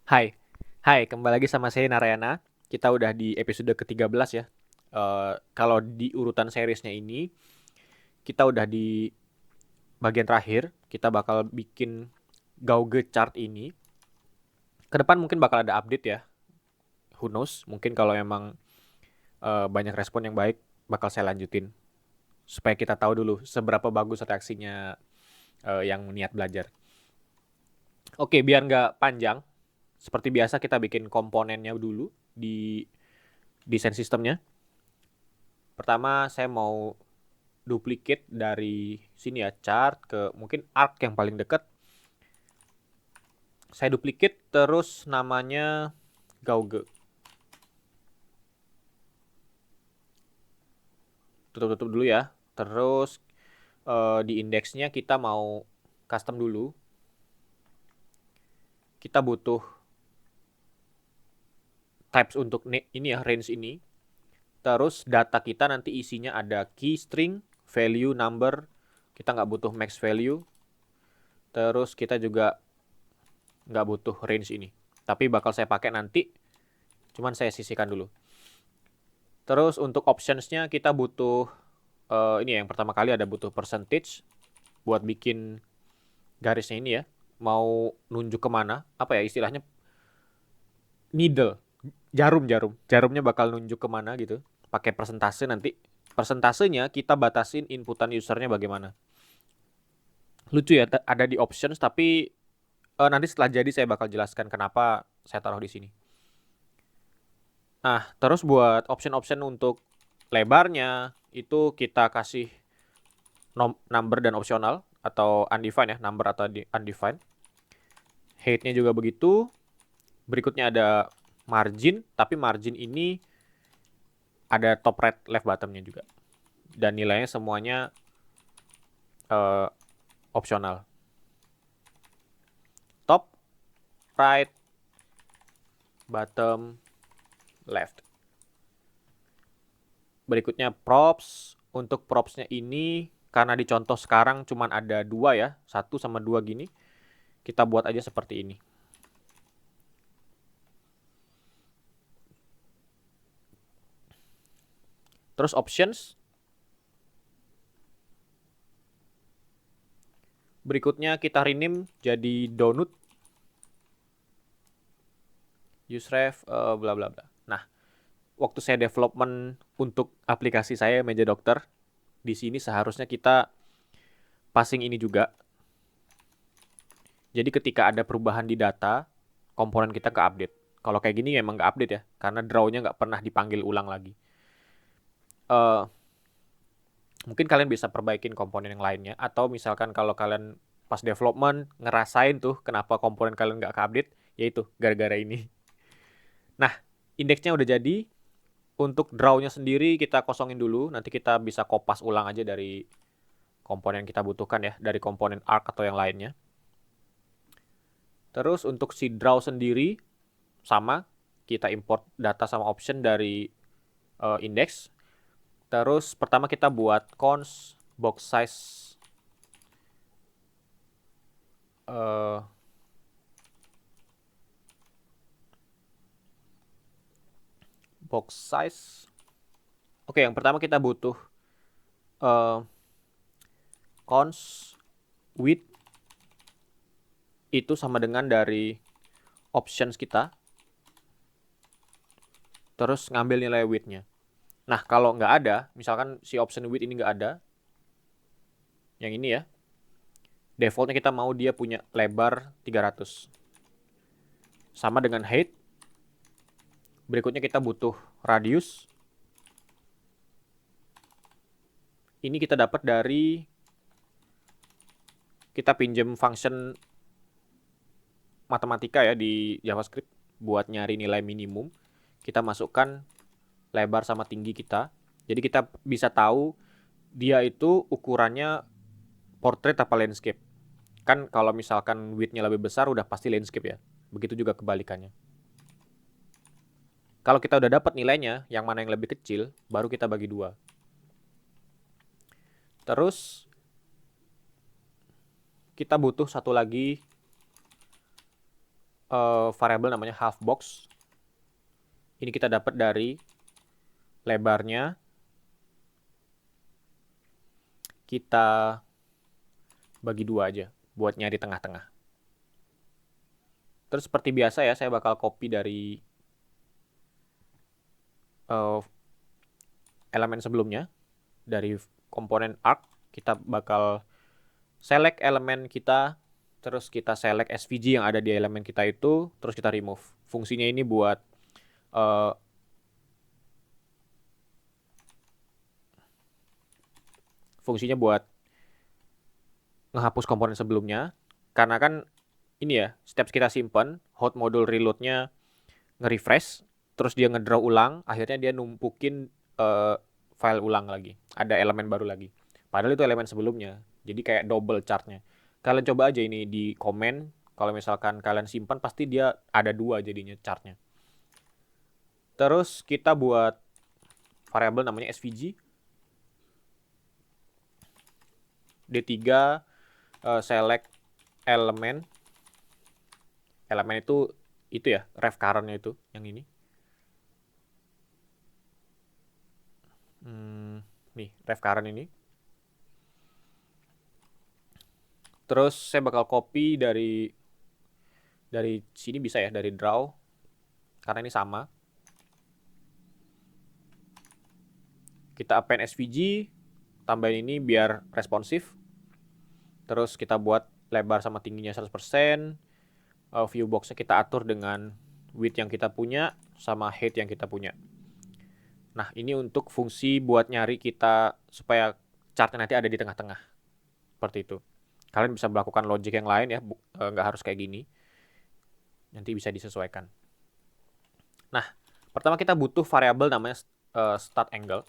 Hai, hai, kembali lagi sama saya Narayana. Kita udah di episode ke-13 ya. Kalau di urutan seriesnya ini, kita udah di bagian terakhir. Kita bakal bikin Gauge chart ini. Kedepan mungkin bakal ada update ya. Who knows? Mungkin kalau emang banyak respon yang baik, bakal saya lanjutin. Supaya kita tahu dulu seberapa bagus reaksinya yang niat belajar. Oke, biar nggak panjang, seperti biasa kita bikin komponennya dulu di desain sistemnya. Pertama, saya mau duplicate dari sini ya, chart ke mungkin arc yang paling dekat. Saya duplicate terus namanya Gauge. Tutup-tutup dulu ya. Terus di indeksnya kita mau custom dulu. Kita butuh types untuk ini ya, range ini. Terus data kita nanti isinya ada key string, value, number. Kita nggak butuh max value. Terus kita juga nggak butuh range ini. Tapi bakal saya pakai nanti. Cuman saya sisihkan dulu. Terus untuk optionsnya kita butuh ini ya, yang pertama kali ada butuh percentage buat bikin garisnya ini ya. Mau nunjuk kemana? Apa ya istilahnya? Needle, jarumnya bakal nunjuk kemana gitu. Pakai persentase nanti. Persentasenya kita batasin inputan usernya bagaimana. Lucu ya, ada di options tapi nanti setelah jadi saya bakal jelaskan kenapa saya taruh di sini. Nah, terus buat option-option untuk lebarnya itu kita kasih number dan opsional atau undefined ya, number atau undefined. Height-nya juga begitu. Berikutnya ada margin, tapi margin ini ada top right left bottomnya juga. Dan nilainya semuanya uh, opsional. Top, right, bottom, left. Berikutnya props. Untuk propsnya ini karena di contoh sekarang cuma ada dua ya, satu sama dua gini. Kita buat aja seperti ini. Terus options. Berikutnya kita rename jadi donut. Useref, bla bla bla. Nah, waktu saya development untuk aplikasi saya meja dokter, di sini seharusnya kita passing ini juga. Jadi ketika ada perubahan di data, komponen kita ke update. Kalau kayak gini emang nggak update ya, karena draw-nya nggak pernah dipanggil ulang lagi. Uh, Mungkin kalian bisa perbaikin komponen yang lainnya, atau misalkan kalau kalian pas development ngerasain tuh kenapa komponen kalian nggak ke update, yaitu gara-gara ini. Nah, indeksnya udah jadi. Untuk draw-nya sendiri kita kosongin dulu, nanti kita bisa kopas ulang aja dari komponen yang kita butuhkan ya, dari komponen arc atau yang lainnya. Terus untuk si draw sendiri sama, kita import data sama option dari index. Terus pertama kita buat cons box size uh, box size. Oke, yang pertama kita butuh uh, cons width itu sama dengan dari options kita. Terus ngambil nilai width-nya. Nah, kalau nggak ada, misalkan si option width ini nggak ada, yang ini ya, defaultnya kita mau dia punya lebar 300. Sama dengan height. Berikutnya kita butuh radius. Ini kita dapat dari, kita pinjam function matematika ya di JavaScript buat nyari nilai minimum. Kita masukkan lebar sama tinggi kita. Jadi kita bisa tahu dia itu ukurannya portrait apa landscape. Kan kalau misalkan width-nya lebih besar udah pasti landscape ya. Begitu juga kebalikannya. Kalau kita udah dapat nilainya, yang mana yang lebih kecil, baru kita bagi dua. Terus kita butuh satu lagi variabel namanya half box. Ini kita dapat dari lebarnya. Kita bagi 2 aja buat nyari tengah-tengah. Terus seperti biasa ya, saya bakal copy dari elemen sebelumnya. Dari komponen arc, kita bakal select elemen kita, terus kita select SVG yang ada di elemen kita itu, terus kita remove. Fungsinya ini buat ngehapus komponen sebelumnya. Karena kan ini ya, steps kita simpan, hot module reloadnya nge-refresh, terus dia ngedraw ulang, akhirnya dia numpukin file ulang lagi. Ada elemen baru lagi. Padahal itu elemen sebelumnya. Jadi kayak double chartnya. Kalian coba aja ini di komen. Kalau misalkan kalian simpan, pasti dia ada 2 jadinya chartnya. Terus kita buat variabel namanya SVG. D3 select elemen. Elemen itu ya, ref current-nya itu, yang ini. Nih, ref current ini. Terus saya bakal copy dari sini bisa ya, dari draw. Karena ini sama. Kita append SVG, tambahin ini biar responsif. Terus kita buat lebar sama tingginya 100%. View box-nya kita atur dengan width yang kita punya sama height yang kita punya. Nah, ini untuk fungsi buat nyari kita supaya chartnya nanti ada di tengah-tengah. Seperti itu. Kalian bisa melakukan logic yang lain ya, nggak harus kayak gini. Nanti bisa disesuaikan. Nah, pertama kita butuh variabel namanya start angle.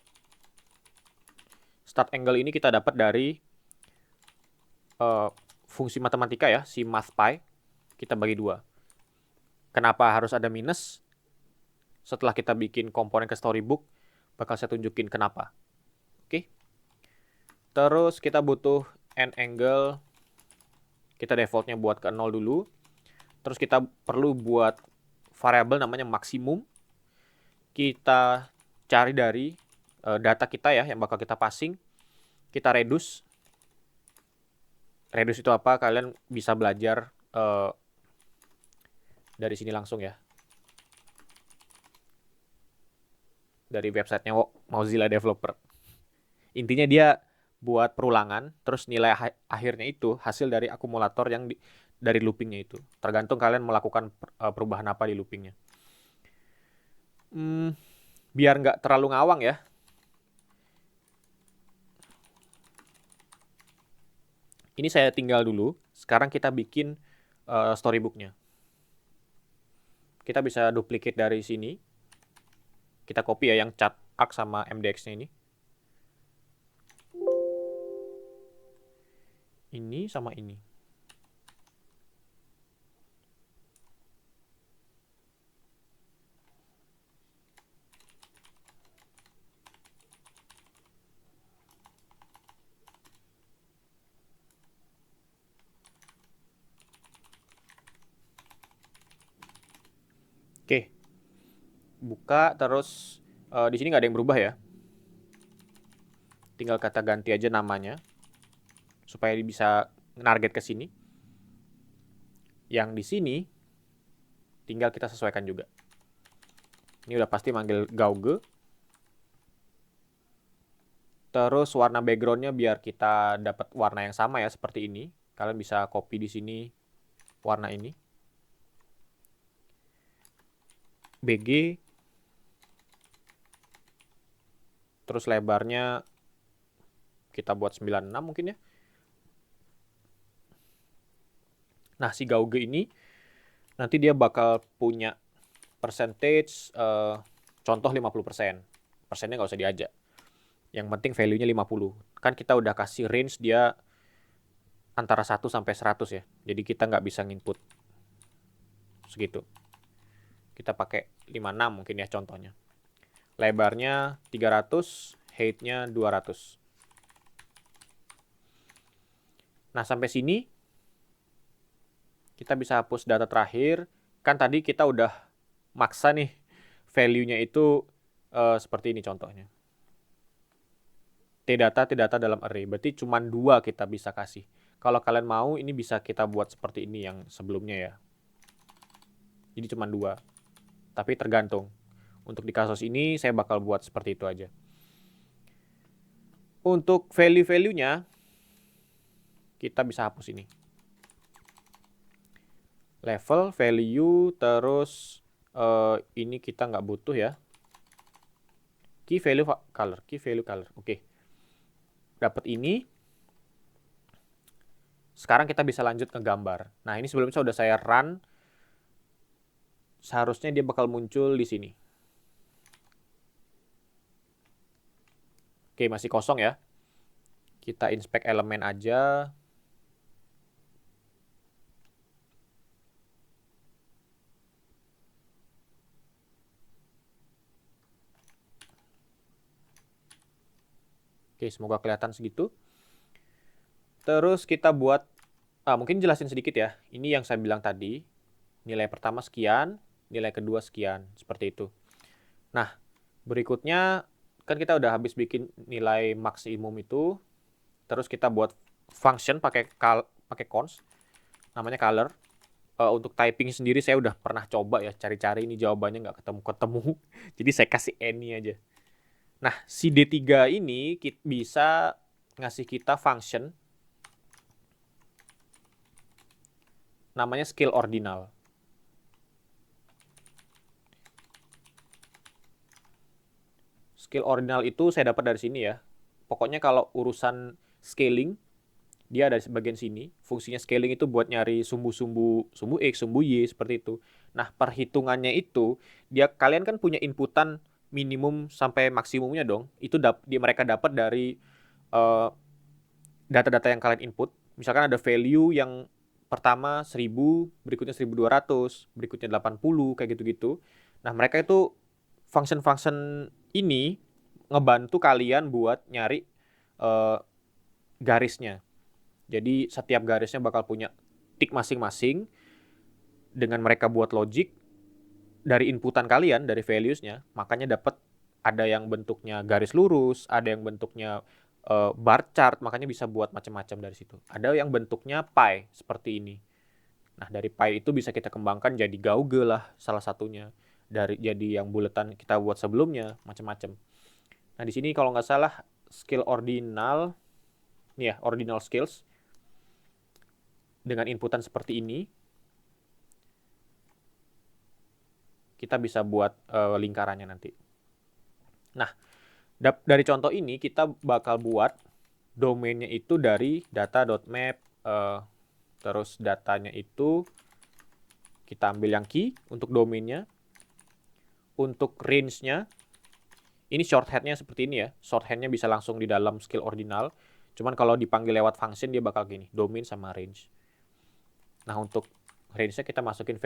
Start angle ini kita dapat dari fungsi matematika ya, si mathpy. Kita bagi 2. Kenapa harus ada minus? Setelah kita bikin komponen ke storybook, bakal saya tunjukin kenapa. Oke. Terus kita butuh end angle. Kita defaultnya buat ke 0 dulu. Terus kita perlu buat variabel namanya maksimum. Kita cari dari data kita ya, yang bakal kita passing. Kita reduce. Reduce itu apa? Kalian bisa belajar dari sini langsung ya. Dari websitenya Mozilla Developer. Intinya dia buat perulangan, terus nilai akhirnya itu hasil dari akumulator yang dari loopingnya itu. Tergantung kalian melakukan perubahan apa di loopingnya. Biar nggak terlalu ngawang ya. Ini saya tinggal dulu. Sekarang kita bikin storybooknya. Kita bisa duplicate dari sini. Kita copy ya yang chart arc sama MDX-nya ini. Ini sama ini. Oke. Buka terus di sini nggak ada yang berubah ya. Tinggal kata ganti aja namanya supaya bisa narget ke sini. Yang di sini tinggal kita sesuaikan juga. Ini udah pasti manggil Gauge. Terus warna backgroundnya biar kita dapat warna yang sama ya seperti ini. Kalian bisa copy di sini warna ini. BG. Terus lebarnya kita buat 96 mungkin ya. Nah, si Gauge ini nanti dia bakal punya percentage contoh 50%. Persennya nggak usah diajak. Yang penting value-nya 50. Kan kita udah kasih range dia antara 1 sampai 100 ya. Jadi kita nggak bisa nginput segitu. Kita pakai 56 mungkin ya contohnya. Lebarnya 300, height-nya 200. Nah, sampai sini kita bisa hapus data terakhir. Kan tadi kita udah maksa nih value-nya itu seperti ini contohnya. T-data dalam array. Berarti cuma 2 kita bisa kasih. Kalau kalian mau, ini bisa kita buat seperti ini yang sebelumnya ya. Jadi cuma 2. Tapi tergantung. Untuk di kasus ini, saya bakal buat seperti itu aja. Untuk value-value-nya, kita bisa hapus ini. Level, value, terus ini kita nggak butuh ya. Key value color, Oke. Dapat ini. Sekarang kita bisa lanjut ke gambar. Nah, ini sebelumnya sudah saya run. Seharusnya dia bakal muncul di sini. Oke, masih kosong ya. Kita inspect elemen aja. Oke, semoga kelihatan segitu. Terus kita buat, mungkin jelasin sedikit ya. Ini yang saya bilang tadi. Nilai pertama sekian, nilai kedua sekian. Seperti itu. Nah, berikutnya kan kita udah habis bikin nilai maksimum itu. Terus kita buat function pakai cons. Namanya color. Untuk typing sendiri saya udah pernah coba ya. Cari-cari ini jawabannya nggak ketemu-ketemu. Jadi saya kasih any aja. Nah, si D3 ini bisa ngasih kita function namanya scale ordinal. Scale ordinal itu saya dapat dari sini ya. Pokoknya kalau urusan scaling, dia ada di bagian sini. Fungsinya scaling itu buat nyari sumbu-sumbu X, sumbu Y, seperti itu. Nah, perhitungannya itu, kalian kan punya inputan minimum sampai maksimumnya dong. Itu mereka dapat dari data-data yang kalian input. Misalkan ada value yang pertama 1000, berikutnya 1200, berikutnya 80, kayak gitu-gitu. Nah, mereka itu function-function ini ngebantu kalian buat nyari garisnya. Jadi setiap garisnya bakal punya tick masing-masing. Dengan mereka buat logic dari inputan kalian, dari values-nya, makanya dapat ada yang bentuknya garis lurus, ada yang bentuknya bar chart, makanya bisa buat macam-macam dari situ. Ada yang bentuknya pie seperti ini. Nah, dari pie itu bisa kita kembangkan jadi gauge lah salah satunya. Jadi yang buletan kita buat sebelumnya, macam-macam. Nah, di sini kalau nggak salah scale ordinal, nih ya, ordinal scales dengan inputan seperti ini, kita bisa buat lingkarannya nanti. Nah, dari contoh ini kita bakal buat domainnya itu dari data.map, terus datanya itu kita ambil yang key untuk domainnya. Untuk range-nya, ini shorthand-nya seperti ini ya. Shorthand-nya bisa langsung di dalam scale ordinal. Cuman kalau dipanggil lewat function dia bakal gini, domain sama range. Nah, untuk range-nya kita masukin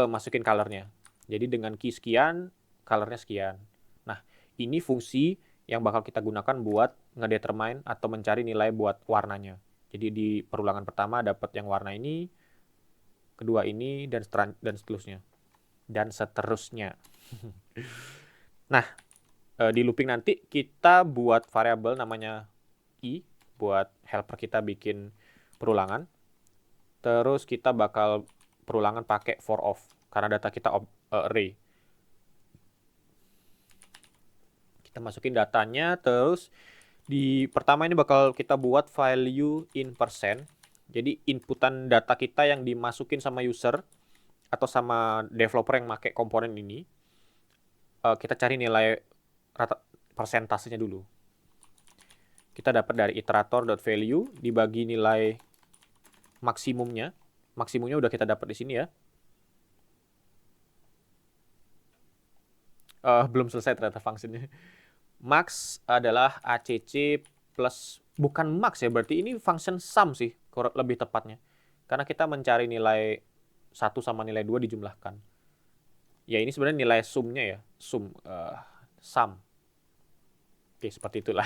masukin color-nya. Jadi dengan key sekian, color-nya sekian. Nah, ini fungsi yang bakal kita gunakan buat ngedetermine atau mencari nilai buat warnanya. Jadi di perulangan pertama dapat yang warna ini, kedua ini, dan seterusnya. Dan seterusnya. Nah, di looping nanti kita buat variabel namanya i, buat helper kita bikin perulangan. Terus kita bakal perulangan pakai for of, karena data kita array. Kita masukin datanya, terus di pertama ini bakal kita buat value in percent. Jadi inputan data kita yang dimasukin sama user atau sama developer yang pakai komponen ini, kita cari nilai persentasenya dulu. Kita dapat dari iterator.value dibagi nilai maksimumnya. Maksimumnya udah kita dapat di sini ya. Belum selesai ternyata fungsinya. Max adalah ACC plus, bukan max ya, berarti ini function sum sih lebih tepatnya. Karena kita mencari nilai 1 sama nilai 2 dijumlahkan. Ya ini sebenarnya nilai sumnya ya, sum. Oke, seperti itulah.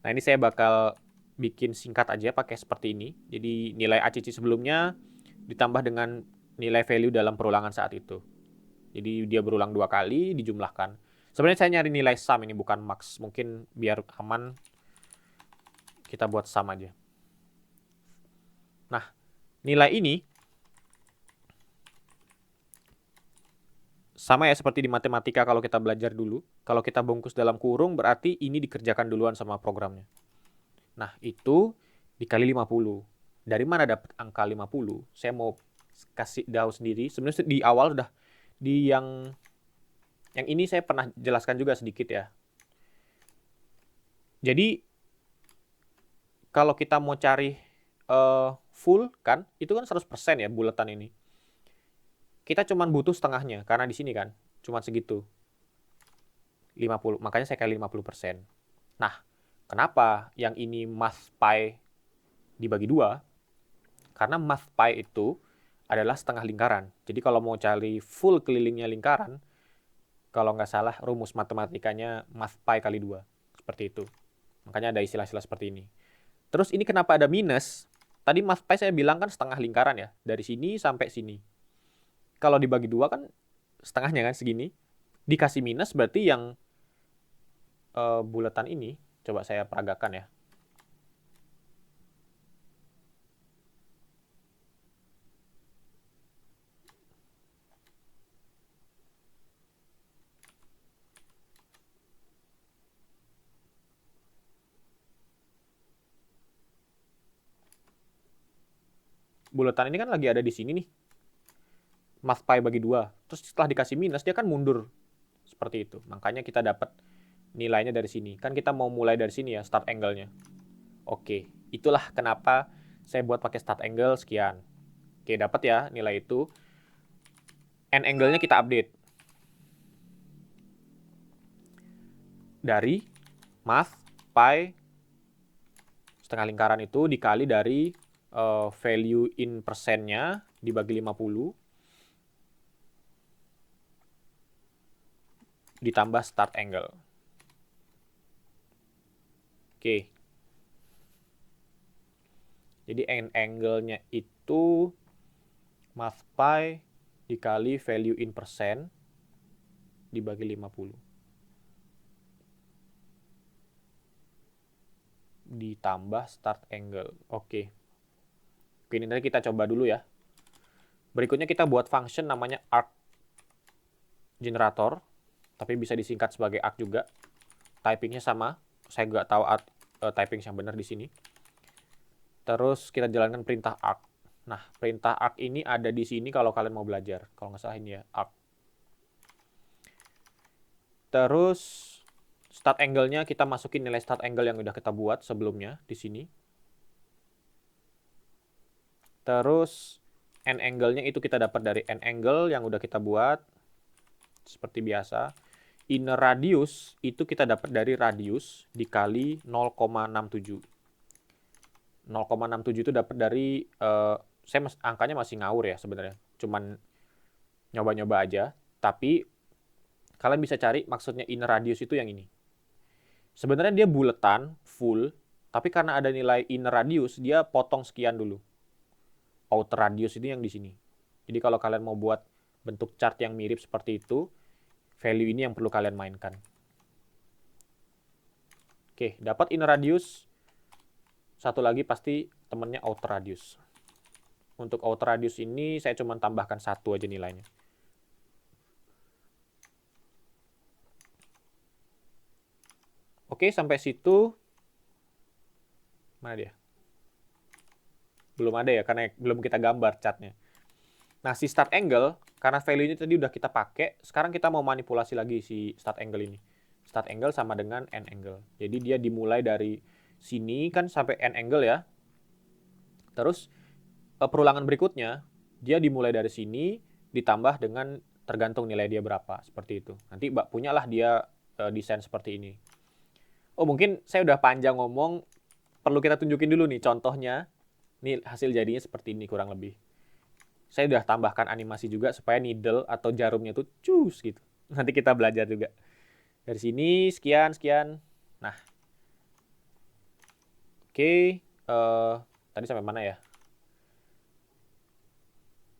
Nah, ini saya bakal bikin singkat aja pakai seperti ini. Jadi nilai ACC sebelumnya ditambah dengan nilai value dalam perulangan saat itu. Jadi dia berulang 2 kali dijumlahkan. Sebenarnya saya nyari nilai sum ini bukan max. Mungkin biar aman kita buat sum aja. Nah, nilai ini sama ya seperti di matematika kalau kita belajar dulu. Kalau kita bungkus dalam kurung berarti ini dikerjakan duluan sama programnya. Nah, itu dikali 50. Dari mana dapat angka 50? Saya mau kasih tahu sendiri. Sebenarnya di awal udah di yang ini saya pernah jelaskan juga sedikit ya. Jadi kalau kita mau cari full kan, itu kan 100% ya bulatan ini. Kita cuma butuh setengahnya karena di sini kan cuma segitu. 50, makanya saya kali 50%. Nah, kenapa yang ini math pi dibagi 2? Karena math pi itu adalah setengah lingkaran. Jadi kalau mau cari full kelilingnya lingkaran, kalau nggak salah rumus matematikanya math pi kali 2. Seperti itu. Makanya ada istilah-istilah seperti ini. Terus ini kenapa ada minus? Tadi math pi saya bilang kan setengah lingkaran ya. Dari sini sampai sini. Kalau dibagi 2 kan setengahnya kan segini. Dikasih minus berarti yang bulatan ini. Coba saya peragakan ya. Bulatan ini kan lagi ada di sini nih. Math pi bagi 2. Terus setelah dikasih minus, dia kan mundur. Seperti itu. Makanya kita dapat nilainya dari sini. Kan kita mau mulai dari sini ya, start angle-nya. Oke, itulah kenapa saya buat pakai start angle sekian. Oke, dapat ya nilai itu. N angle-nya kita update. Dari math pi setengah lingkaran itu dikali dari value in persennya dibagi 50 ditambah start angle. Oke. Jadi angle-nya itu math pi dikali value in persen dibagi 50. Ditambah start angle. Oke. Oke, ini nanti kita coba dulu ya. Berikutnya kita buat function namanya arc generator. Tapi bisa disingkat sebagai arc juga. Typingnya sama. Saya nggak tahu typing yang benar di sini. Terus kita jalankan perintah arc. Nah, perintah arc ini ada di sini kalau kalian mau belajar. Kalau nggak salah ini ya, arc. Terus start angle-nya kita masukin nilai start angle yang udah kita buat sebelumnya di sini. Terus n angle-nya itu kita dapat dari n angle yang udah kita buat. Seperti biasa. Inner radius itu kita dapat dari radius dikali 0,67. 0,67 itu dapat dari saya angkanya masih ngawur ya sebenarnya. Cuman nyoba-nyoba aja, tapi kalian bisa cari maksudnya inner radius itu yang ini. Sebenarnya dia buletan full, tapi karena ada nilai inner radius dia potong sekian dulu. Outer radius ini yang di sini. Jadi kalau kalian mau buat bentuk chart yang mirip seperti itu, value ini yang perlu kalian mainkan. Oke, dapat inner radius. Satu lagi pasti temennya outer radius. Untuk outer radius ini saya cuma tambahkan 1 aja nilainya. Oke, sampai situ. Mana dia? Belum ada ya, karena belum kita gambar chartnya. Nah, si start angle, karena value-nya tadi udah kita pakai, sekarang kita mau manipulasi lagi si start angle ini. Start angle sama dengan n angle. Jadi dia dimulai dari sini kan sampai n angle ya. Terus perulangan berikutnya, dia dimulai dari sini ditambah dengan tergantung nilai dia berapa. Seperti itu. Nanti punyalah dia desain seperti ini. Oh, mungkin saya udah panjang ngomong. Perlu kita tunjukin dulu nih contohnya. Ini hasil jadinya seperti ini kurang lebih. Saya udah tambahkan animasi juga supaya needle atau jarumnya tuh cus gitu. Nanti kita belajar juga. Dari sini sekian sekian. Nah, oke. Tadi sampai mana ya?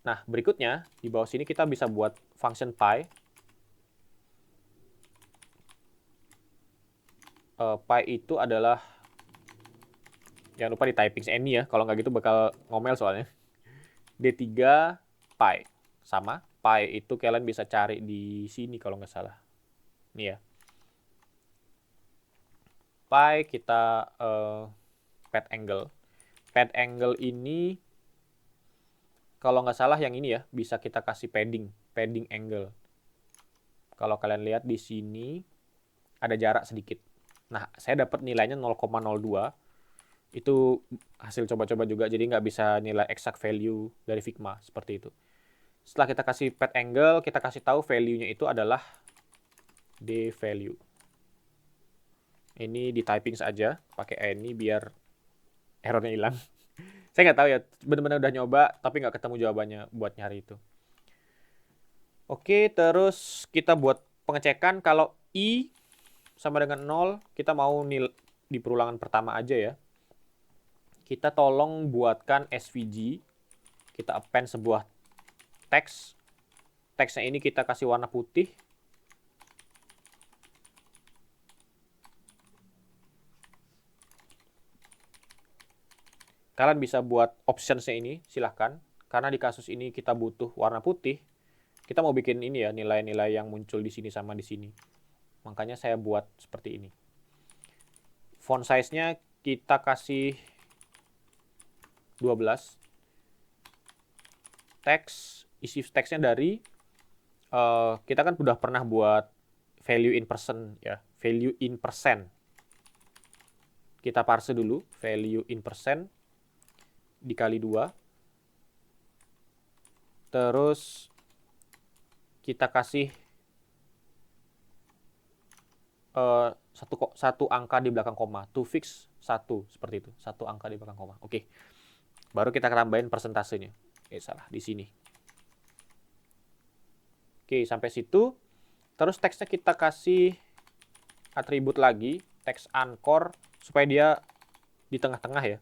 Nah, berikutnya di bawah sini kita bisa buat function pi. Pi itu adalah, jangan lupa di typing any ya, kalau nggak gitu bakal ngomel soalnya. D3 pi. Sama, pi itu kalian bisa cari di sini kalau nggak salah. Ini ya. Pi kita pad angle. Pad angle ini kalau nggak salah yang ini ya, bisa kita kasih padding angle. Kalau kalian lihat di sini ada jarak sedikit. Nah, saya dapat nilainya 0,02. Itu hasil coba-coba juga, jadi nggak bisa nilai exact value dari Figma, seperti itu. Setelah kita kasih pad angle, kita kasih tahu value-nya itu adalah D value. Ini di typing saja, pakai any biar errornya hilang. Saya nggak tahu ya, benar-benar udah nyoba, tapi nggak ketemu jawabannya buat nyari itu. Oke, terus kita buat pengecekan kalau I sama dengan 0, kita mau di perulangan pertama aja ya. Kita tolong buatkan SVG, kita append sebuah teks. Teksnya ini kita kasih warna putih. Kalian bisa buat optionsnya ini, silahkan. Karena di kasus ini kita butuh warna putih, kita mau bikin ini ya, nilai-nilai yang muncul di sini sama di sini. Makanya saya buat seperti ini. Font size-nya kita kasih 12. Teks, isi teksnya dari, kita kan udah pernah buat value in percent ya, value in percent. Kita parse dulu, value in percent dikali 2. Terus kita kasih satu angka di belakang koma, to fix 1, seperti itu, satu angka di belakang koma. Oke, baru kita tambahin persentasenya. Salah di sini. Oke, sampai situ. Terus teksnya kita kasih atribut lagi, teks anchor, supaya dia di tengah-tengah ya.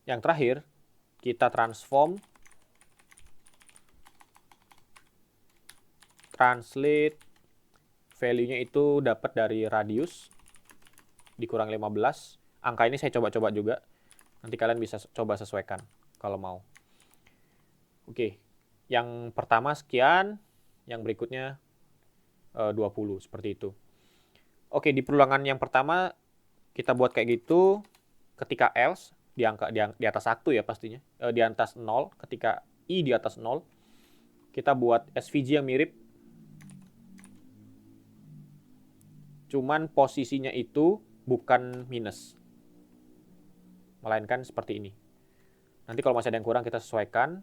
Yang terakhir, kita transform, translate, value-nya itu dapat dari radius, dikurang 15. Angka ini saya coba-coba juga. Nanti kalian bisa coba sesuaikan kalau mau. Oke, yang pertama sekian, yang berikutnya 20, seperti itu. Oke, di perulangan yang pertama kita buat kayak gitu. Ketika else di angka di atas 1 ya pastinya, di atas 0, ketika i di atas 0, kita buat SVG yang mirip, cuman posisinya itu bukan minus, melainkan seperti ini. Nanti kalau masih ada yang kurang kita sesuaikan.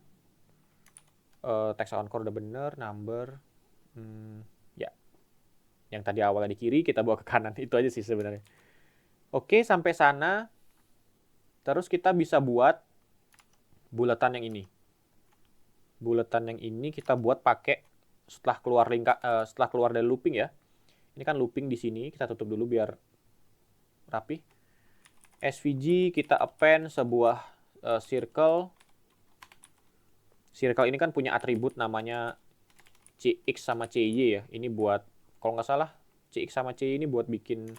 Text anchor udah bener, number, ya, yang tadi awalnya di kiri kita bawa ke kanan, itu aja sih sebenarnya. Oke, sampai sana. Terus kita bisa buat bulatan yang ini. Bulatan yang ini kita buat pakai setelah keluar dari looping ya. Ini kan looping di sini, kita tutup dulu biar rapi. SVG kita append sebuah circle. Circle ini kan punya atribut namanya CX sama CY ya. Ini buat, kalau nggak salah, CX sama CY ini buat bikin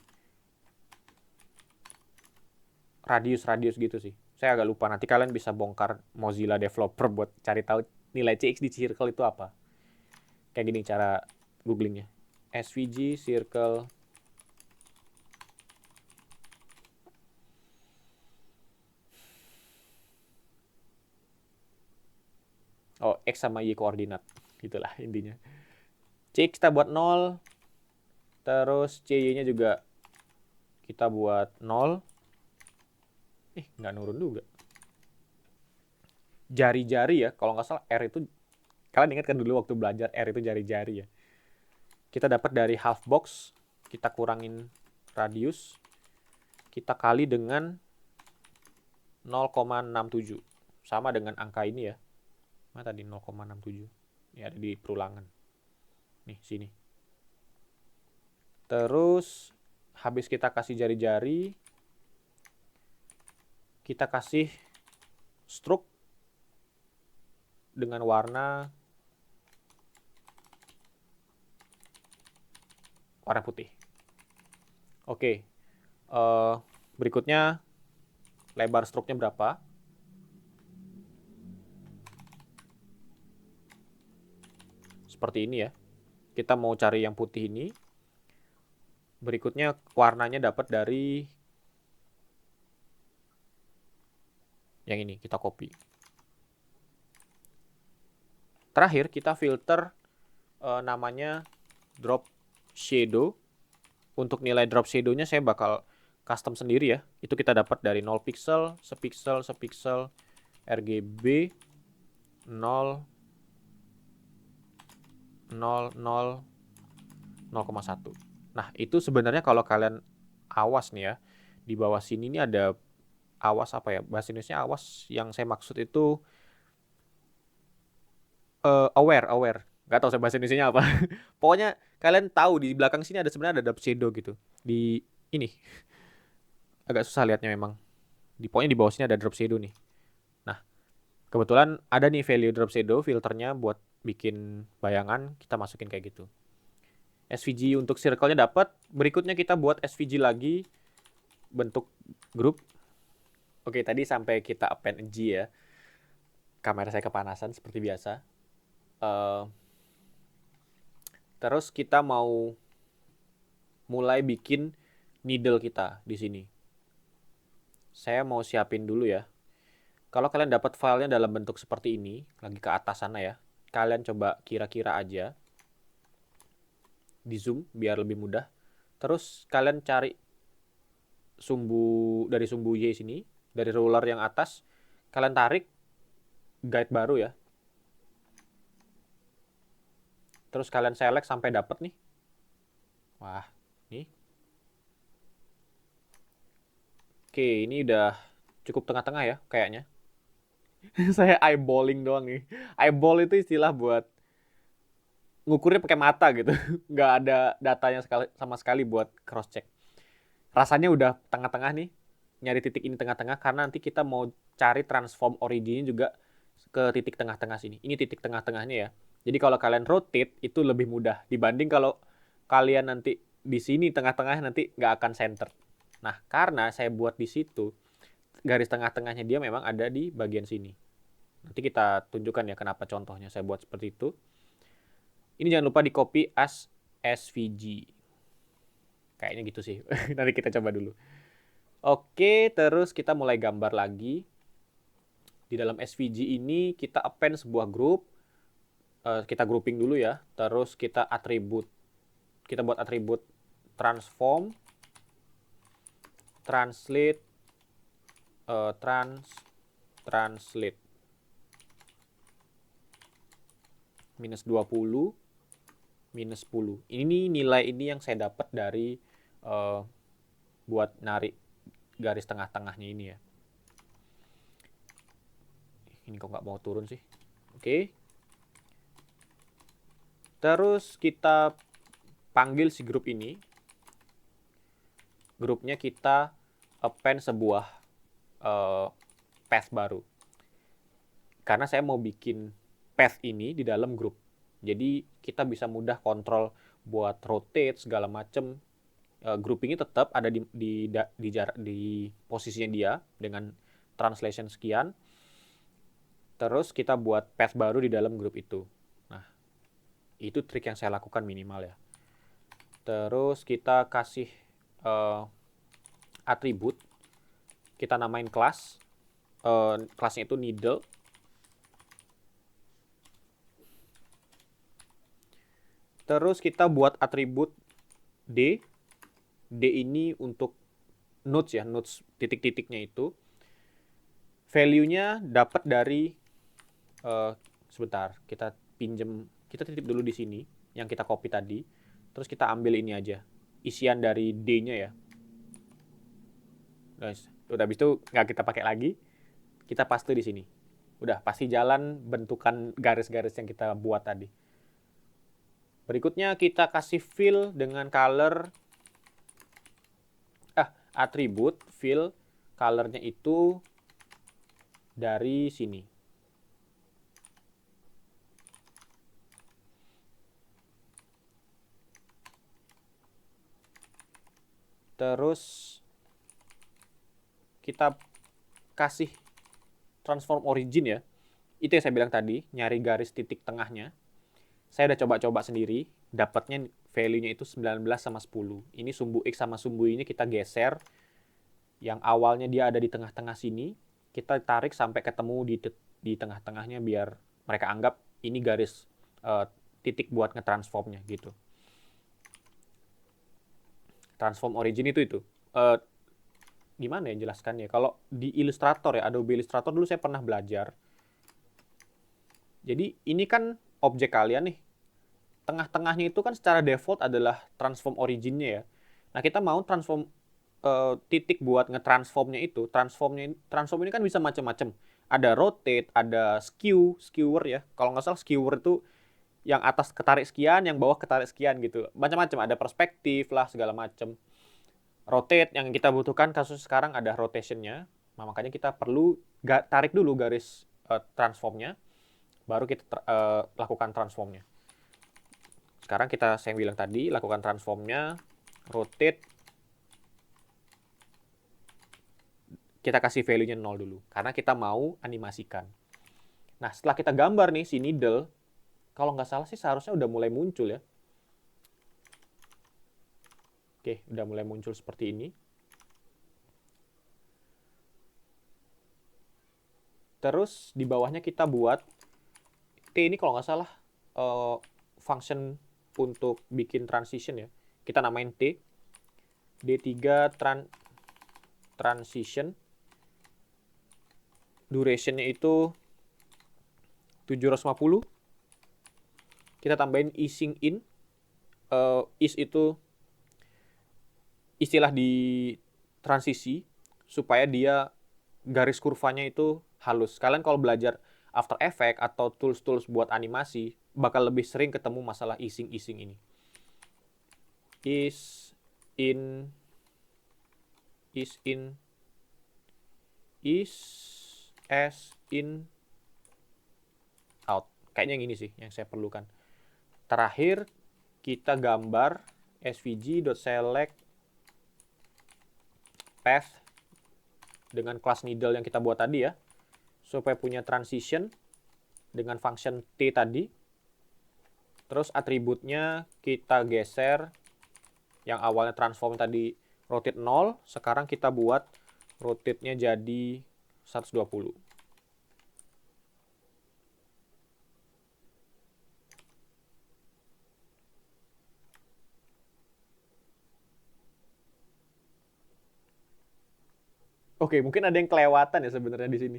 radius-radius gitu sih. Saya agak lupa, nanti kalian bisa bongkar Mozilla Developer buat cari tahu nilai CX di circle itu apa. Kayak gini cara googlingnya. SVG circle. Oh, X sama Y koordinat. Itulah intinya. CX kita buat 0. Terus CY-nya juga kita buat 0. Nggak nurun juga. Jari-jari ya, kalau nggak salah R itu, kalian ingat kan dulu waktu belajar R itu jari-jari ya. Kita dapat dari half box, kita kurangin radius, kita kali dengan 0,67. Sama dengan angka ini ya. Mana tadi 0,67? Ini ada di perulangan. Nih, sini. Terus habis kita kasih jari-jari, kita kasih stroke dengan warna putih. Oke, berikutnya lebar stroke-nya berapa? Seperti ini ya. Kita mau cari yang putih ini. Berikutnya warnanya dapat dari yang ini, kita copy. Terakhir kita filter namanya drop shadow. Untuk nilai drop shadow-nya saya bakal custom sendiri ya. Itu kita dapat dari 0 pixel, sepixel, sepixel, RGB 0 0 0 0,1. Nah, itu sebenarnya kalau kalian awas nih ya, di bawah sini ini ada awas apa ya? Bahasa Indonesia awas yang saya maksud itu aware. Nggak tahu saya bahasa Indonesia apa. Pokoknya kalian tahu di belakang sini ada sebenarnya ada drop shadow gitu. Di ini agak susah lihatnya memang. Pokoknya di bawah sini ada drop shadow nih. Nah, kebetulan ada nih value drop shadow filternya buat bikin bayangan, kita masukin kayak gitu. SVG untuk circle-nya dapat. Berikutnya kita buat SVG lagi bentuk grup. Oke, tadi sampai kita append G ya. Kamera saya kepanasan seperti biasa. Terus kita mau mulai bikin needle kita di sini. Saya mau siapin dulu ya. Kalau kalian dapat filenya dalam bentuk seperti ini, lagi ke atas sana ya, kalian coba kira-kira aja. Di zoom biar lebih mudah. Terus kalian cari dari sumbu Y sini, dari ruler yang atas, kalian tarik guide baru ya. Terus kalian select sampai dapat nih. Wah, nih. Oke, ini udah cukup tengah-tengah ya kayaknya. Saya eyeballing doang nih. Eyeball itu istilah buat ngukurnya pakai mata gitu. Nggak ada datanya sama sekali buat cross check. Rasanya udah tengah-tengah nih. Nyari titik ini tengah-tengah karena nanti kita mau cari transform originnya juga ke titik tengah-tengah sini. Ini titik tengah-tengahnya ya. Jadi kalau kalian rotate itu lebih mudah dibanding kalau kalian nanti di sini tengah-tengah nanti nggak akan center. Nah, karena saya buat di situ garis tengah-tengahnya dia memang ada di bagian sini. Nanti kita tunjukkan ya kenapa contohnya saya buat seperti itu. Ini jangan lupa di copy as SVG. Kayaknya gitu sih. Nanti kita coba dulu. Oke, terus kita mulai gambar lagi. Di dalam SVG ini kita append sebuah grup. Kita grouping dulu ya. Terus kita atribut. Kita buat atribut transform, translate, translate. Minus 20, minus 10. Ini nilai ini yang saya dapat dari buat narik garis tengah-tengahnya ini ya. Ini kok nggak mau turun sih. Oke. Terus kita panggil si grup ini. Grupnya kita append sebuah path baru. Karena saya mau bikin path ini di dalam grup. Jadi kita bisa mudah kontrol buat rotate segala macem. Groupingnya tetap ada di posisinya dia dengan translation sekian. Terus kita buat path baru di dalam grup itu. Nah, itu trik yang saya lakukan minimal ya. Terus kita kasih atribut. Kita namain kelas. Kelasnya itu needle. Terus kita buat atribut D. D ini untuk nodes ya, nodes titik-titiknya itu. Value-nya dapat dari sebentar, kita titip dulu di sini yang kita copy tadi. Terus kita ambil ini aja, isian dari D-nya ya. Guys, udah habis itu nggak kita pakai lagi. Kita paste di sini. Udah pasti jalan bentukan garis-garis yang kita buat tadi. Berikutnya kita kasih fill dengan color atribut fill colornya itu dari sini. Terus kita kasih transform origin ya. Itu yang saya bilang tadi, nyari garis titik tengahnya. Saya udah coba-coba sendiri, dapatnya value-nya itu 19 sama 10. Ini sumbu X sama sumbu Y-nya kita geser. Yang awalnya dia ada di tengah-tengah sini, kita tarik sampai ketemu di tengah-tengahnya biar mereka anggap ini garis titik buat ngetransformnya gitu. Transform origin itu. Gimana ya jelaskannya? Kalau di Illustrator ya, Adobe Illustrator dulu saya pernah belajar. Jadi ini kan objek kalian nih. Tengah-tengahnya itu kan secara default adalah transform originnya ya. Nah, kita mau transform titik buat ngetransformnya itu. Transform ini kan bisa macam-macam. Ada rotate, ada skewer ya. Kalau nggak salah skewer itu yang atas ketarik sekian, yang bawah ketarik sekian gitu. Macam-macam, ada perspektif lah segala macam. Rotate yang kita butuhkan kasus sekarang ada rotationnya. Nah, makanya kita perlu tarik dulu garis transformnya, baru kita lakukan transformnya. Sekarang saya bilang tadi, lakukan transformnya, rotate, kita kasih value-nya 0 dulu, karena kita mau animasikan. Nah, setelah kita gambar nih, si needle, kalau nggak salah sih seharusnya udah mulai muncul ya. Oke, udah mulai muncul seperti ini. Terus di bawahnya kita buat T ini kalau nggak salah function untuk bikin transition ya. Kita namain T. D3 transition. Duration-nya itu 750. Kita tambahin easing in. Ease itu istilah di transisi supaya dia garis kurvanya itu halus. Kalian kalau belajar After Effects atau tools-tools buat animasi bakal lebih sering ketemu masalah easing ini. Ease in as in out. Kayaknya yang ini sih yang saya perlukan. Terakhir kita gambar svg.select path dengan class needle yang kita buat tadi ya, supaya punya transition dengan function T tadi. Terus atributnya kita geser, yang awalnya transform tadi rotate 0, sekarang kita buat rotate-nya jadi 120. Oke, mungkin ada yang kelewatan ya sebenarnya di sini.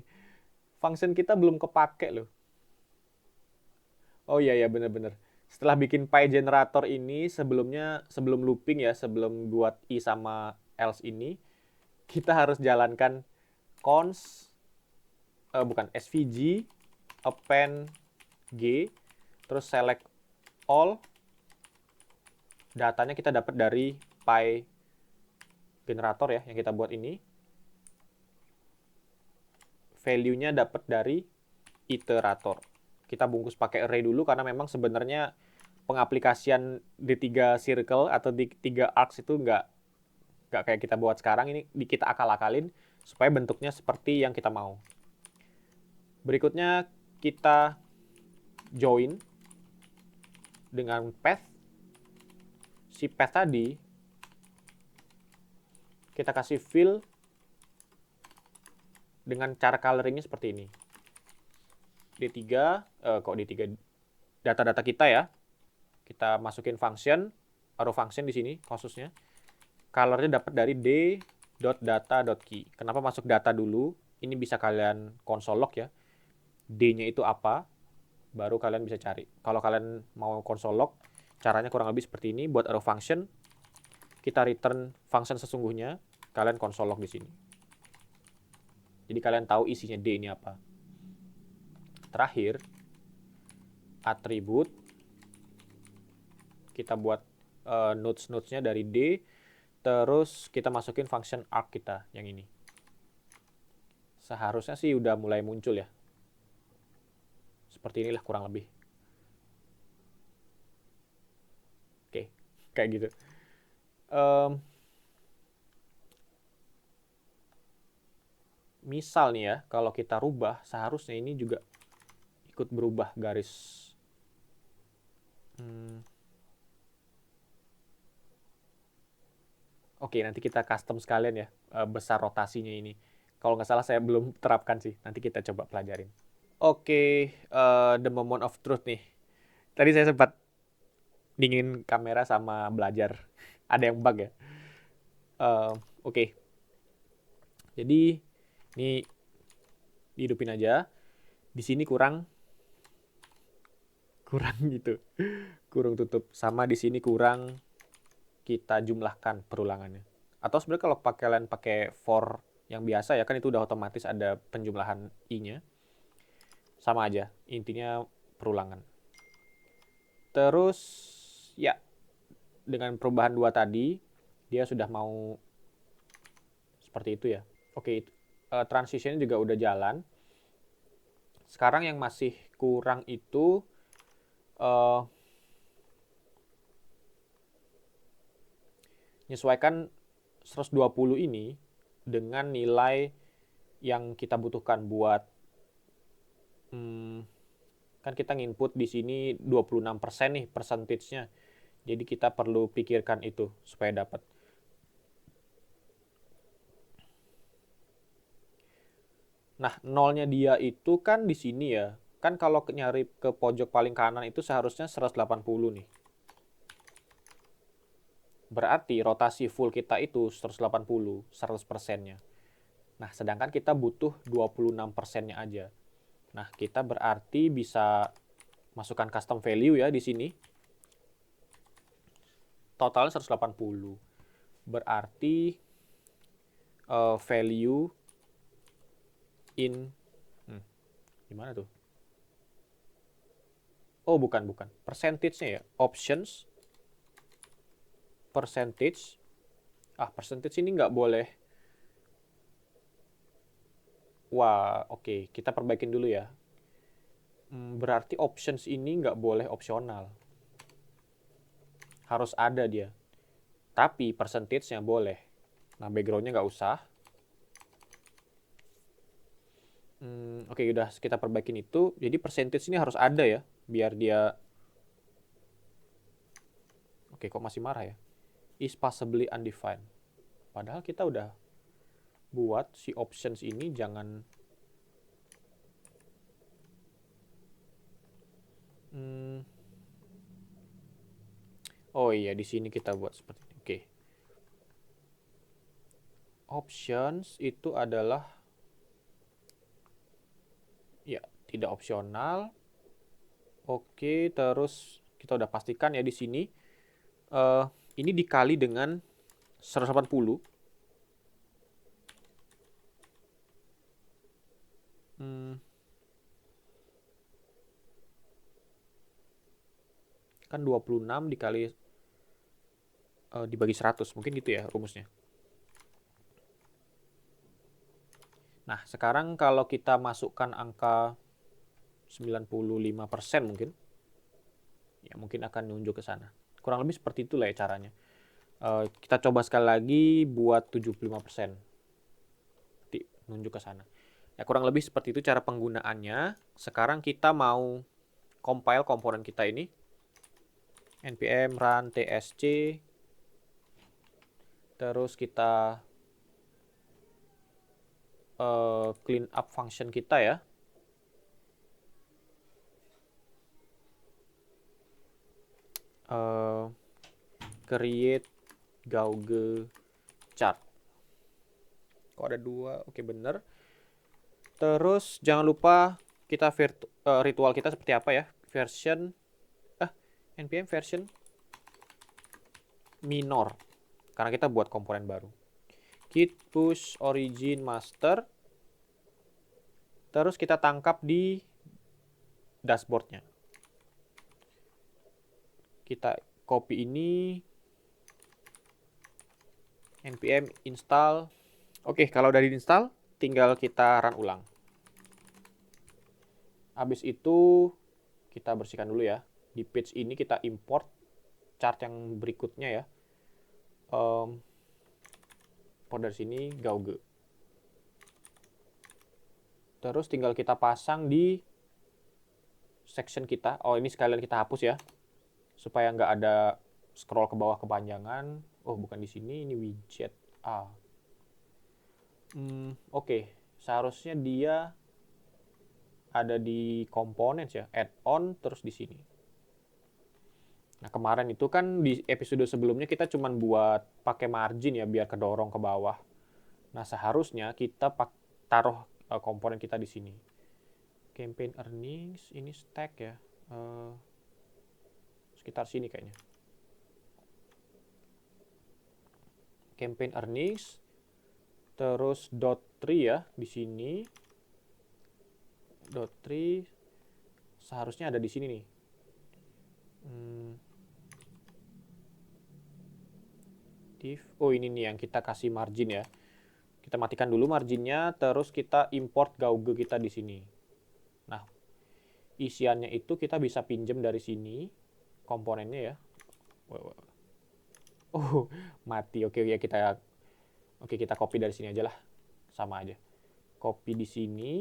Function kita belum kepake loh. Oh iya bener-bener. Setelah bikin PyGenerator ini sebelum looping ya, sebelum buat i sama else ini, kita harus jalankan svg append g, terus select all. Datanya kita dapat dari PyGenerator ya yang kita buat ini. Value-nya dapat dari iterator. Kita bungkus pakai array dulu karena memang sebenarnya pengaplikasian D3 circle atau D3 arcs itu nggak kayak kita buat sekarang. Ini kita akal-akalin supaya bentuknya seperti yang kita mau. Berikutnya kita join dengan path. Si path tadi kita kasih fill dengan cara coloringnya seperti ini. D3, data-data kita ya. Kita masukin function, arrow function di sini khususnya. Colornya dapat dari d.data.key. Kenapa masuk data dulu? Ini bisa kalian console log ya. D-nya itu apa? Baru kalian bisa cari. Kalau kalian mau console log, caranya kurang lebih seperti ini. Buat arrow function, kita return function sesungguhnya, kalian console log di sini. Jadi kalian tahu isinya D ini apa. Terakhir, atribut kita buat nodes-nodesnya dari D. Terus kita masukin function arc kita yang ini. Seharusnya sih udah mulai muncul ya. Seperti inilah kurang lebih. Oke, kayak gitu. Misal nih ya, kalau kita rubah, seharusnya ini juga ikut berubah garis. Oke, nanti kita custom sekalian ya, besar rotasinya ini. Kalau nggak salah saya belum terapkan sih, nanti kita coba pelajarin. Oke, the moment of truth nih. Tadi saya sempat dingin kamera sama belajar. Ada yang bug ya. Oke. Jadi ini dihidupin aja. Di sini kurang gitu. Kurang tutup. Sama di sini kurang, kita jumlahkan perulangannya. Atau sebenarnya kalau kalian pakai for yang biasa ya, kan itu udah otomatis ada penjumlahan i-nya. Sama aja, intinya perulangan. Terus ya, dengan perubahan 2 tadi, dia sudah mau seperti itu ya. Oke, transitionnya juga udah jalan. Sekarang yang masih kurang itu menyesuaikan 120 ini dengan nilai yang kita butuhkan buat kan kita nginput di sini 26% nih percentage-nya. Jadi kita perlu pikirkan itu supaya dapat. Nah, nolnya dia itu kan di sini ya. Kan kalau nyari ke pojok paling kanan itu seharusnya 180 nih. Berarti rotasi full kita itu 180, 100%-nya. Nah, sedangkan kita butuh 26%-nya aja. Nah, kita berarti bisa masukkan custom value ya di sini. Totalnya 180. Berarti value in gimana tuh? Oh, bukan. Percentage-nya ya. Options percentage. Percentage ini nggak boleh. Wah, oke. Kita perbaikin dulu ya. Berarti options ini nggak boleh opsional. Harus ada dia. Tapi percentage-nya boleh. Nah, background-nya nggak usah. Oke, udah kita perbaikin itu. Jadi percentage ini harus ada ya. Biar dia... Oke, kok masih marah ya? Is possibly undefined. Padahal kita udah buat si options ini jangan... Oh iya, di sini kita buat seperti ini. Oke. Options itu adalah ya, tidak opsional. Oke, terus kita udah pastikan ya di sini ini dikali dengan 180. Kan 26 dikali dibagi 100, mungkin gitu ya rumusnya. Nah, sekarang kalau kita masukkan angka 95% mungkin, ya mungkin akan nunjuk ke sana. Kurang lebih seperti itulah ya caranya. Kita coba sekali lagi buat 75%. Nanti nunjuk ke sana. Ya, kurang lebih seperti itu cara penggunaannya. Sekarang kita mau compile komponen kita ini. npm run tsc. Terus kita clean up function kita ya. Create Gauge chart. Kok ada 2? Oke, bener. Terus jangan lupa kita ritual kita seperti apa ya? Version npm version minor. Karena kita buat komponen baru. Git push origin master. Terus kita tangkap di dashboardnya. Kita copy ini. npm install. Oke, kalau udah diinstal, tinggal kita run ulang. Habis itu kita bersihkan dulu ya. Di page ini kita import chart yang berikutnya ya. Import dari sini Gauge. Terus tinggal kita pasang di section kita. Oh, ini sekalian kita hapus ya. Supaya nggak ada scroll ke bawah kepanjangan. Oh, bukan di sini, ini widget. Oke. Seharusnya dia ada di components ya, add-on terus di sini. Nah, kemarin itu kan di episode sebelumnya kita cuma buat pakai margin ya biar kedorong ke bawah. Nah, seharusnya kita taruh komponen kita di sini. Campaign earnings, ini stack ya. Sekitar sini kayaknya. Campaign earnings, terus .3 ya di sini. .3 seharusnya ada di sini nih. Oh, ini nih yang kita kasih margin ya. Kita matikan dulu marginnya, terus kita import Gauge kita di sini. Nah, isiannya itu kita bisa pinjem dari sini komponennya ya. Oh, mati. Oke, ya kita copy dari sini aja lah. Sama aja. Copy di sini.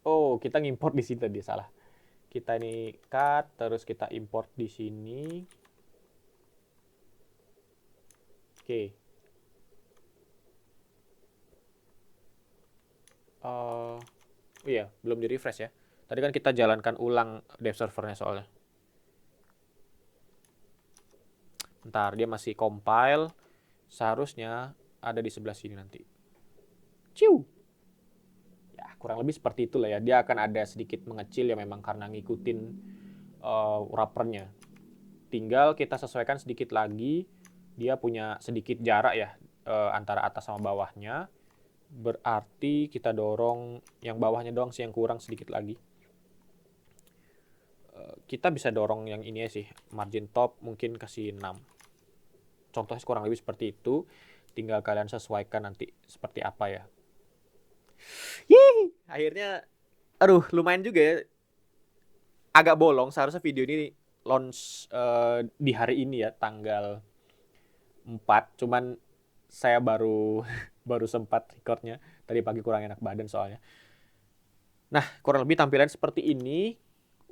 Oh, kita ngimport di sini tadi, salah. Kita ini cut, terus kita import di sini. Oke. Oh iya, belum di refresh ya. Tadi kan kita jalankan ulang dev servernya soalnya. Bentar, dia masih compile. Seharusnya ada di sebelah sini nanti. Ciu. Ya, kurang lebih seperti itulah ya. Dia akan ada sedikit mengecil ya memang karena ngikutin wrappernya. Tinggal kita sesuaikan sedikit lagi. Dia punya sedikit jarak ya antara atas sama bawahnya. Berarti kita dorong yang bawahnya doang sih yang kurang sedikit lagi. Kita bisa dorong yang ini ya sih, margin top mungkin kasih 6. Contohnya kurang lebih seperti itu. Tinggal kalian sesuaikan nanti seperti apa ya. Yeay, akhirnya aduh lumayan juga ya. Agak bolong, seharusnya video ini launch di hari ini ya, tanggal 4. Cuman saya baru baru sempat recordnya. Tadi pagi kurang enak badan soalnya. Nah, kurang lebih tampilan seperti ini.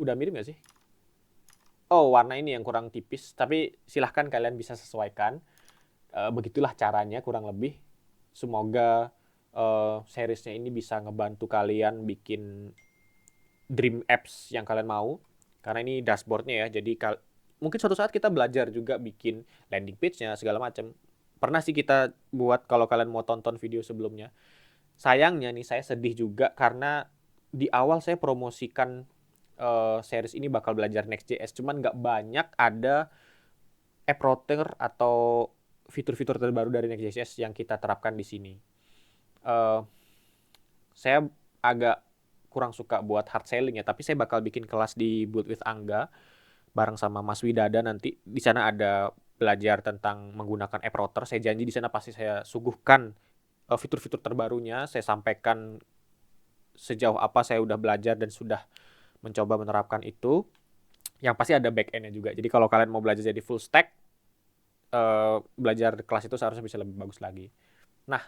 Udah mirip nggak sih? Oh, warna ini yang kurang tipis. Tapi silahkan kalian bisa sesuaikan. Begitulah caranya kurang lebih. Semoga seriesnya ini bisa ngebantu kalian bikin dream apps yang kalian mau. Karena ini dashboardnya ya. Jadi mungkin suatu saat kita belajar juga bikin landing page-nya segala macam. Pernah sih kita buat kalau kalian mau tonton video sebelumnya. Sayangnya nih saya sedih juga karena di awal saya promosikan series ini bakal belajar Next.js, cuman nggak banyak ada app router atau fitur-fitur terbaru dari Next.js yang kita terapkan di sini. Saya agak kurang suka buat hard selling ya, tapi saya bakal bikin kelas di Build with Angga bareng sama Mas Widada nanti. Di sana ada belajar tentang menggunakan app router. Saya janji di sana pasti saya suguhkan fitur-fitur terbarunya, saya sampaikan sejauh apa saya udah belajar dan sudah mencoba menerapkan itu. Yang pasti ada back end-nya juga. Jadi kalau kalian mau belajar jadi full stack, belajar kelas itu seharusnya bisa lebih bagus lagi. Nah,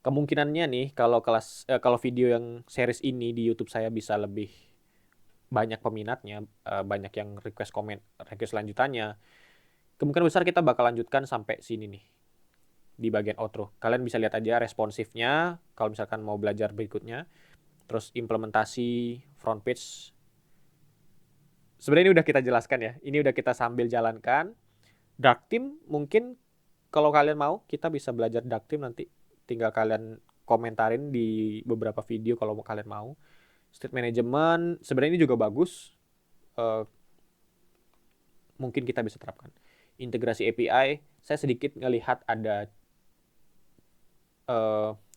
kemungkinannya nih kalau video yang series ini di YouTube saya bisa lebih banyak peminatnya, banyak yang request lanjutannya. Kemungkinan besar kita bakal lanjutkan sampai sini nih di bagian outro. Kalian bisa lihat aja responsifnya kalau misalkan mau belajar berikutnya. Terus implementasi front page. Sebenarnya ini udah kita jelaskan ya. Ini udah kita sambil jalankan. Dark Theme mungkin kalau kalian mau kita bisa belajar Dark Theme nanti. Tinggal kalian komentarin di beberapa video kalau kalian mau. State Management sebenarnya ini juga bagus. Mungkin kita bisa terapkan. Integrasi API, saya sedikit ngelihat ada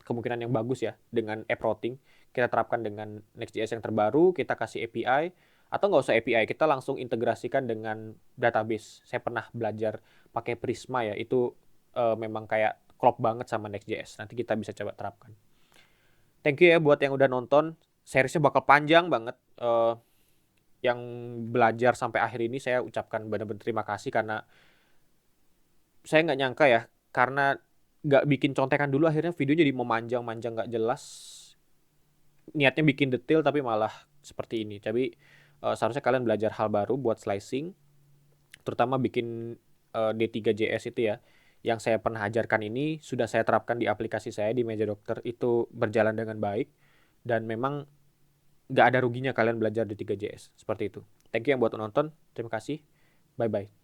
kemungkinan yang bagus ya dengan app routing. Kita terapkan dengan Next.js yang terbaru, kita kasih API. Atau nggak usah API, kita langsung integrasikan dengan database. Saya pernah belajar pakai Prisma ya, itu memang kayak klop banget sama Next.js. Nanti kita bisa coba terapkan. Thank you ya buat yang udah nonton. Seriesnya bakal panjang banget. Yang belajar sampai akhir ini saya ucapkan benar-benar terima kasih karena saya nggak nyangka ya, karena nggak bikin contekan dulu akhirnya video jadi memanjang-manjang nggak jelas. Niatnya bikin detail tapi malah seperti ini. Tapi seharusnya kalian belajar hal baru buat slicing, terutama bikin D3JS itu ya. Yang saya pernah ajarkan ini sudah saya terapkan di aplikasi saya di Meja Dokter, itu berjalan dengan baik dan memang nggak ada ruginya kalian belajar D3JS seperti itu. Thank you yang buat nonton, terima kasih, bye bye.